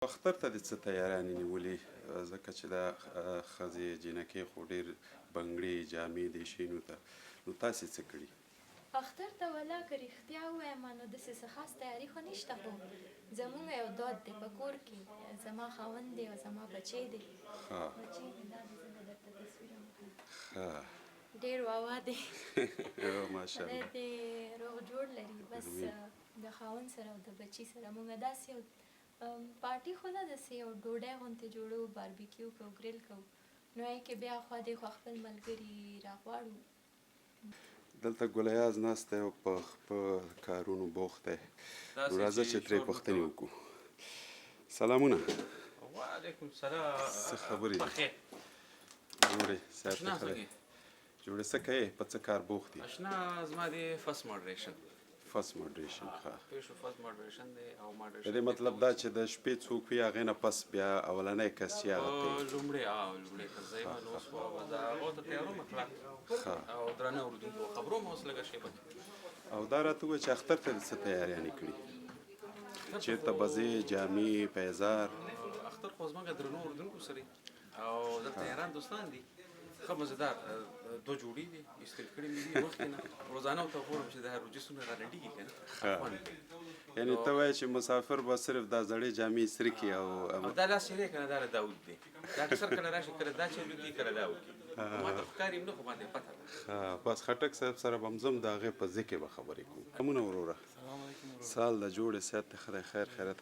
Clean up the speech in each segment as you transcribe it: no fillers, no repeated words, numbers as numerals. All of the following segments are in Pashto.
اختر ته دې څه تیارانې نیولې ځکه چې دا ښځې جینکۍ خو ډېر بنګړي جامې دې شینو ته نو تاسې څه کړي؟ اختر ته والله که رښتیا ووایم نو داسې څه خاص تیاري خو نشته خو زموږ یو دود دی په کور کې زما خاوند دی او زما بچی دی بچی دی دا دی زه درته تصویر هم ښیم ډېر واوا دی خدای دې روغ جوړ لري بس د خاوند سره او د بچي سره موږ داسې یو پارټي خو نه داسې یو ډوډۍ غوندې جوړو باربیکیو کوو ګریل کوو نو هغې کې بیا خوا دېخوا خپل ملګري راغواړو دلته ګلیاز ناست دی او په کارونو بوخت دی نو راځه چې ترې پوښتنې وکړو سلامونه وعلیکم سلام څه خبرې دي بخیر جوړې صحت ته ښه دی جوړې څه کوې په څه کار بوخت یې اشنا زما دی فرست ماډریشن فرست ماډریشن ښه پیشو فرست ماډریشن دی او د ماډریشن دې مطلب دا چې د شپې څوک وي هغې نه پس بیا اولنی کس چې هغه ته لومړی کس زه یم نو اوس به زه هغو ته تیارو مکړه او درانه اورېدونکو خبرو مې اوس لږه شیبه او دا راته ووایه چې اختر ته دې څه تیاریانې کړي چېرته به ځې جامې پیزار اختر خو زموږ درنو اورېدونکو سره او دلته یاران دوستان دي ښه مزېدار دوه جوړې دي ایستل کړي مې دي مخکې نه روزانه ورته ګورم چې د هر روجسونه رالنډېږي که نه یعنې ته وایې چې مسافر به صرف دا زړې جامې ایسترې کړي او دا لاس یې دی که نه دا د داود دی دا اکثر کله راشي کله دا چلوي کله دا وکړي ما ته ښکاري هم نه خو ما ته یې پته ده بس خټک صاحب سره به هم ځم د هغې په ځای کې به خبرې کوو سلامونه وروره سال د جوړې صحت دې ښه دی خیر خیرت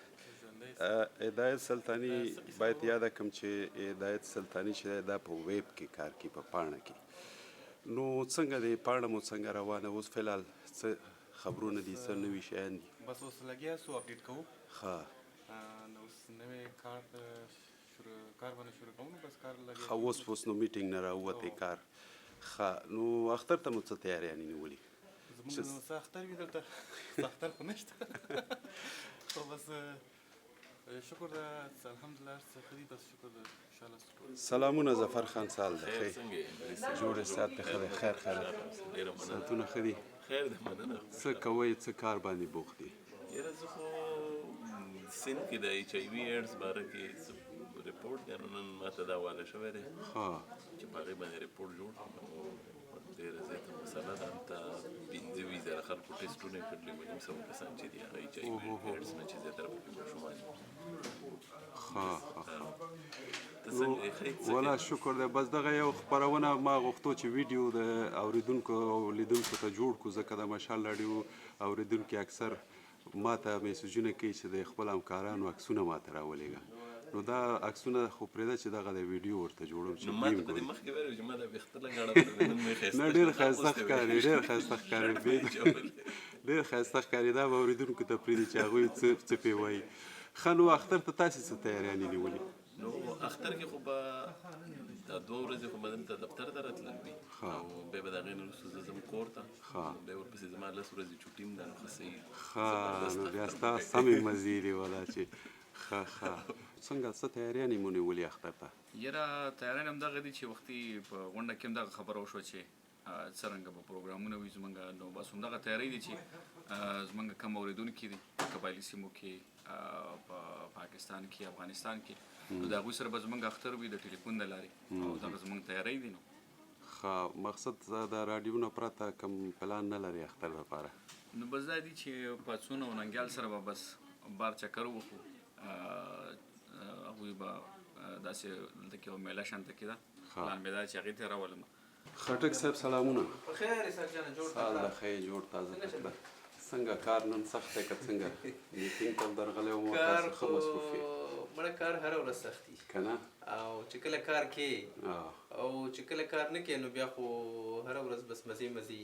هدایت سلطاني باید یاده کړم چې هدایت سلطاني چې دی دا په ویب کې کار کوي په پاڼه کې نو څنګه دی پاڼه مو څنګه روانه اوس فلحال څه خبرونه دي څه نوي شیان دي بس اوس لګیا سو اپډیټ کوو ښه نو اوس نوی کار باندې شروع کوو نو بس کار لګیا ښه اوس نو میټینګ نه راووتی کار ښه نو اختر ته مو څه تیاریانې نیولي زموږ نو څه اختر وي دلته اختر خو نشته خو بس شکر ده الحمدلله هر څه ښه دي بس شکر ده انشاءالله سلامونه ظفر خان سال دی ښې جوړې صحت دې ښه دی خیر خیرت صحتونه ښه دي خیر ده مننه څه کوئ څه کار باندې بوخت دي یاره زه خو سند کې د ایچ آی وي ایډز باره کې رپورټ دی نو نن ماته دا حواله شوی دی چې په هغې باندې رپورټ جوړ کړم نو ډېره زیاته مسله ده هلته 15,000 خلکو ټسټونه یې کړلي وو 900 کسان چې دي هغه ایچ آی وي ایډز نه چې زیاتره پکې ماشومان دي والا شکر دی بس دغه یو خپرونه ما غوښتو چې ویډیو د اورېدونکو او لیدونکو ته جوړ کړو ځکه د مشال راډیو اورېدونکي اکثر ما ته میسجونه کوي چې د خپل همکارانو عکسونه ما ته راولېږه نو دا عکسونه خو پرېږده چې دغه د ویډیو ورته جوړوم چې ما ته په دې مخکې ویل چې ما دا ویښته لګاړه نه ډېر ښایسته ښکاري ډېر ښایسته ښکاري ډېر ښایسته ښکاري دا به اورېدونکو ته پرېږدي چې هغوی څه پې وایي ښه نو اختر ته تاسې څه تیاریانې نیولي نو اختر کې خو به دا 2 ورځې خو به دلته دفتر ته راتلل وي او بیا به د هغې نه وروسته زه ځم کور ته بیا ورپسې زما 10 ورځې چوټي هم ده نو ښه صحیح ښه نو بیا ستا سمې مزې دي والا چې ښه څنګه څه تیاریانې مو نیولي اختر ته یاره تیاریان همدغه دي چې وختي په غونډه کې هم دغه خبره وشوه چې څرنګه به پروګرامونه وي زمونږ نو بس همدغه تیاری دي چې زمونږ کم اورېدونکي دي قبایلي سیمو کې په پاکستان کې افغانستان کې نو د هغوی سره به زمونږ اختر وي د ټلیفون د لارې او دغه زمونږ تیاری دي نو ښه مقصد د راډیو نه پرته کوم پلان نه لري اختر لپاره نو بس دا دي چې پاڅون او ننګیال سره به بس بار چکر وکړو هغوی به داسې دلته کې یو میله شانته کې ده پلان مې دا چې هغې ته یې راولم خټک صاحب سلامونه بخیر اسحاق جانه جوړ سال د ښې جوړ تازه کړه څنګه کار نن سخت دی که څنګه میټینګ ته درغلی وم تاسو ښه مصروف یې مړه کار هره ورځ سخت دي که نه او چې کله کار کې او چې کله کار نه کوې نو بیا خو هره ورځ بس مزې مزې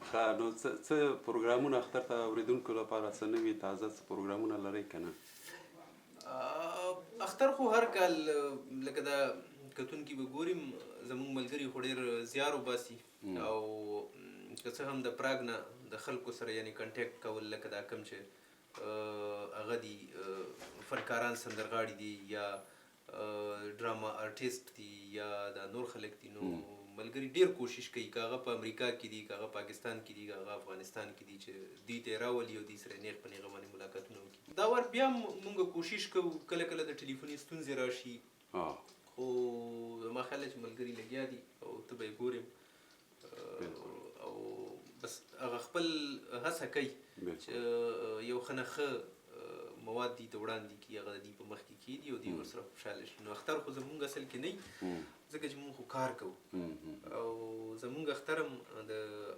ښه نو څه پروګرامونه اختر ته اورېدونکو لپاره څه نوي تازه څه پروګرامونه لرئ که نه اختر خو هر کال لکه دا کتونکي به ګوریم زموږ ملګري خو ډېر زیار وباسي او که څه هم د پراګ نه د خلکو سره یعنې کنټیکټ کول لکه دا کم چې هغه دي فنکاران سندرغاړي دي یا ډراما آرټیسټ دي یا دا نور خلک دي نو ملګري ډیر کوشش کوي که هغه په امریکا کې دي که هغه پاکستان کې دي که هغه افغانستان کې دي چې دوی ته یې راولي او دوی سره نیغ په نیغه باندې ملاقاتونه وکړي. دا وار بیا مونږ کوشش کوو کله کله د ټلیفوني ستونزې راشي خو زما خیال دی چې ملګري لګیا دي او ته به یې ګورې او بس هغه خپل هڅه کوي چې یو ښه نه ښه مواد دوی ته وړاندې کړي هغه د دوی په مخ کې کښېږدي او دوی ورسره خوشحاله شي. نو اختر خو زمونږ اصل کې نه ځکه چې مونږ خو کار کوو او زمونږ اختر هم د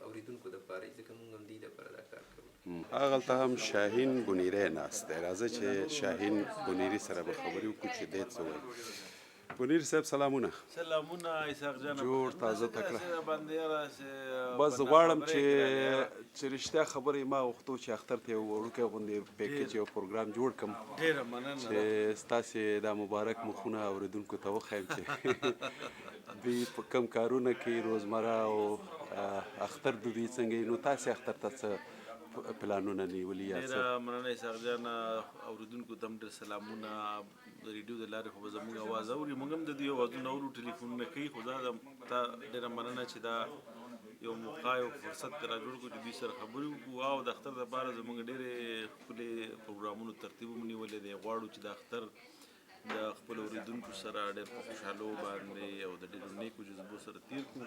اورېدونکو دپاره ځکه مونږ هم دوی دپاره دا کار کوو. هغلته هم شاهین بونیری ناست دی. راځه چې شاهین بونیری سره به خبرې وکړو چې دی څه وایي. بونیری صاحب سلامونه. سلامونه اسحاق جان. جوړ تازه تکړه. باندې راځه بس غواړم چې رښتیا خبرې ما غوښتو چې اختر ته یو وړوکی غوندې پیکیج یو پروګرام جوړ کړم ډېره مننه چې ستاسې دا مبارک مخونه اورېدونکو ته وښیم چې دوی په کم کارونه کې روزمره او اختر د دوی څنګه وي. نو تاسې اختر ته څه پلانونه نیولي یا څه؟ ډېره مننه اسحاق جان. اورېدونکو ته هم ډېر سلامونه. د ریډیو د لارې خو به زموږ اواز اوري موږ هم د دوی اوازونه اورو ټلیفونونه کوي خو دا ته ډېره مننه چې دا یو موقع یو فرصت ته را جوړ کړو چې دوی سره خبرې وکړو او د اختر دپاره زموږ ډېرې ښکلې پروګرامونو ترتیب هم نیولی دی. غواړو چې د اختر د خپلو اورېدونکو سره ډېر په خوشحالو باندې او د ډېرو نیکو جذبو سره تېر کړو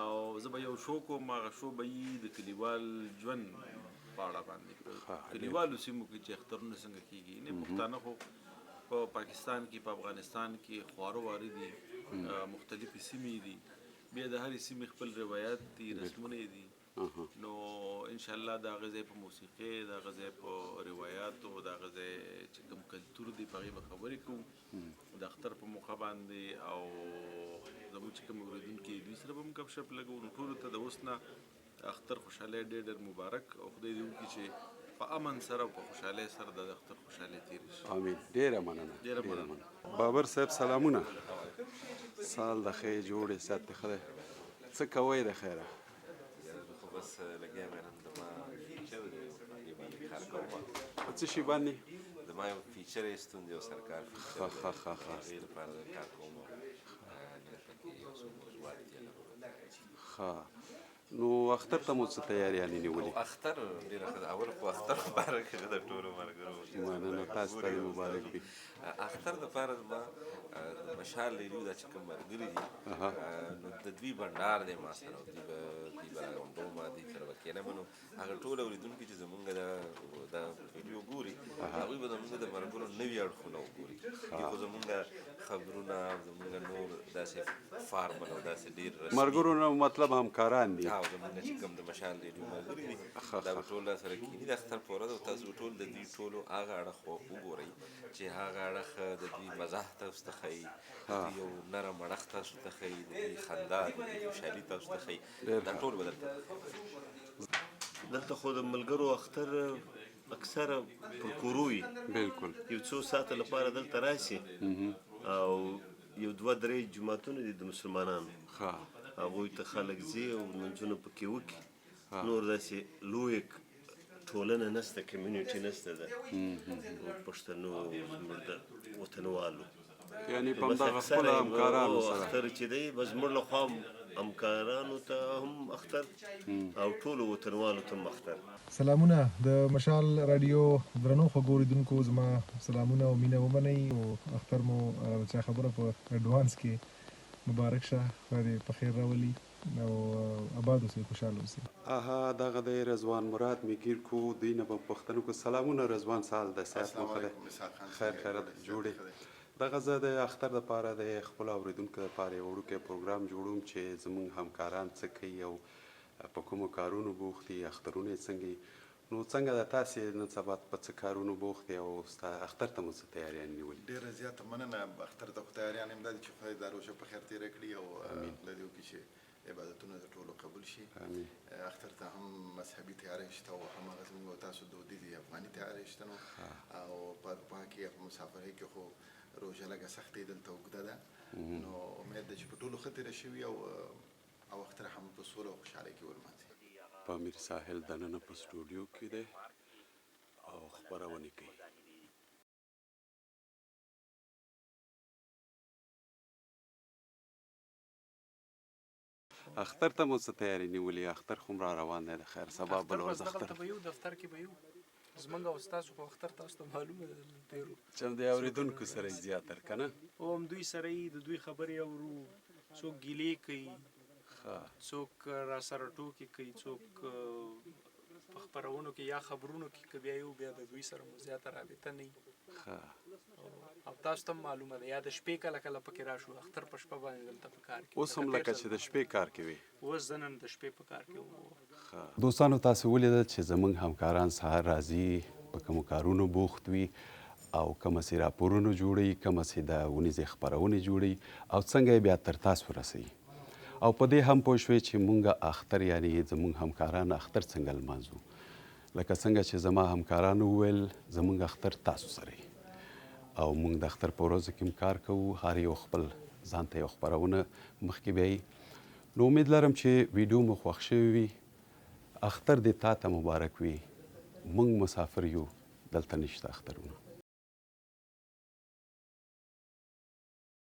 او زه به یو شو کوم هغه شو به یي د کلیوال ژوند په اړه باندې په کلیوالو سیمو کې چې اخترونه څنګه کېږي. نه پښتانه خو په پاکستان کې په افغانستان کې خواره واره دي مختلفې سیمې دي بیا د هرې سیمې خپل روایات دي رسمونه دي. نو انشاءالله د هغه ځای په موسیقۍ د هغه ځای په روایاتو د هغه ځای چې کوم کلتور دی په هغې به خبرې کوو د اختر په موقع باندې او زموږ چې کوم اورېدونکي دوی سره به هم ګپ شپ لګوو. نو ټولو ته د اوس نه اختر خوشحالۍ ډېر ډېر مبارک او خدای دې وکړي چې په امن سره او په خوشحالۍ سره د اختر خوشحالۍ تېرې شي. آمین. ډېره مننه. ډېره مننه. بابر صاحب سلامونه. سال د خیر جوړې صحت دې ښه دی. څه کوئ د خیره؟ خو بس لګیا یم نن زما فیچر دی هغې باندې کار کوم. په څه شي باندې؟ زما یو فیچر یې ستون دی یو سرکار فیچر دی هغې لپاره د کار کوم پکې یو څو موضوعات دي ښه. نو اختر ته مو څه تیاریانې نیولې؟ اختر ډېره ښه ده. اول خو اختر مبارک ښه د ټولو ملګرو مننه تاسو ته مبارک وي. اختر دپاره زما د مشال ریډیو دا چې کوم ملګري دي نو د دوی بنډار دی ما سره دوی به راغونډوم دوی سره به کښېنم نو هغه ټول اورېدونکي چې زمونږ دا ویډیو ګوري هغوی به زمونږ د ملګرو نوي اړخونه وګوري چې خو زمونږ خبرونه زمونږ نور داسې فارمل او داسې ډېر ملګرو نه مطلب همکاران دي او زمونږ چې کوم د مشال ریډیو ملګري دي دا به ټول را سره کښېني د اختر په ورځ او تاسو به ټول د دوی ټولو هغه اړخ وګورئ چې هغه اړخ د دوی مزاح تاسو ته ښایي د دوی یو نرم اړخ تاسو ته ښایي د دوی خندا د دوی خوشحالي تاسو ته ښایي دا ټول به دلته خو د ملګرو اختر اکثره پر کورو وي بالکل یو څو ساعته لپاره دلته راشي او یو دوه درې جوماتونه دي د مسلمانانو هغوی ته خلک ځي او لمونځونه پکې وکړي نور داسې لویه ټولنه نشته کمیونټي نشته ده پښتنو زموږ د وطنوالو یعنې په همدغه خپله همکارانو سره اختر چې دی بس زموږ له خوا همکارانو ته هم اختر او ټولو وطنوالو ته هم اختر. سلامونه د مشال رادیو درنو خوږو اورېدونکو زما سلامونه او مینه ومنئ او اختر مو چا خبره په اډوانس کې مبارک شه خدای دې په خیر راولي او آباد اوسئ خوشحاله اوسئ. دغه دی رضوان مراد میګیر کو دوی نه به پوښتنه کو. سلامونه رضوان سال د صحت مو ښه دی خیر خیرات جوړې. دغه زه د اختر دپاره د خپلو اورېدونکو دپاره یو وړوکی پروګرام جوړوم چې زموږ همکاران څه کوي او په کومو کارونو بوخت دي اخترونه یې څنګه وي. نو څنګه ده تاسې نن سبا په څه کارونو بوخت دي او ستا اختر ته مو څه تیاریان نیولي؟ ډېره زیاته مننه. اختر ته خو تیاریان یم دا دي چې خدای دا روژه په خیر تېره کړي او خدای دې وکړي چې عبادتونه د ټولو قبول شي. اختر ته هم مذهبي تیاری شته او هماغه زموږ او تاسو دودیزې افغاني تیاری شته نو او په اروپا کې په مسافرۍ کې خو روژه لږه سختې دلته اوږده ده نو امید ده چې په ټولو ښه تېره شوي او اختر هم په سوله او خوشحالۍ کې ولمانځي. په امیر ساحل دننه په سټوډیو کې دی او خپرونې کوي. اختر ته مو څه تیاری نیولې؟ اختر خو را روان دی، د خیر سبا بل ورځ اختر. دغلته به یو، دفتر کې به یو. زمونږ او ستاسو خو اختر تاسو ته معلومه ده تېرو. چې هم د اورېدونکو سره یې زیاتر که نه؟ او هم دوی سره یې د دوی خبرې اورو، څوک ګیلې کوي، څوک را سره ټوکې کوي، څوک په خپرونو کې یا خبرونو کې که بیا یو بیا د دوی سره مو زیاته رابطه نه وي. او تاسو ته هم معلومه ده، یا د شپې کله کله پکې راشو، اختر په شپه باندې دلته په کار کې. اوس هم لکه چې د شپې کار کې وي؟ اوس زه نن د شپې په کار کې وم. دوستانو تاسو ولیدل چې زموږ همکاران سهار راځي، په کومو کارونو بوخت وي او کومه سې راپورونه جوړوي، کومه سې د اونیزې خپرونې جوړوي او څنګه یې بیا تر تاسو رسوي. او په دې هم پوه شوې چې مونږ اختر یعنې زموږ همکاران اختر څنګه لمانځو. لکه څنګه چې زما همکارانو وویل زموږ اختر تاسو سره او موږ د اختر په ورځو کې هم کار کوو، هر یو خپل ځان ته یو خپرونه مخکې بیایي. نو امید لرم چې ویډیو مو خوښ شوی وي. اختر دې تا ته مبارک وي. موږ مسافر یو، دلته نشته اخترونه.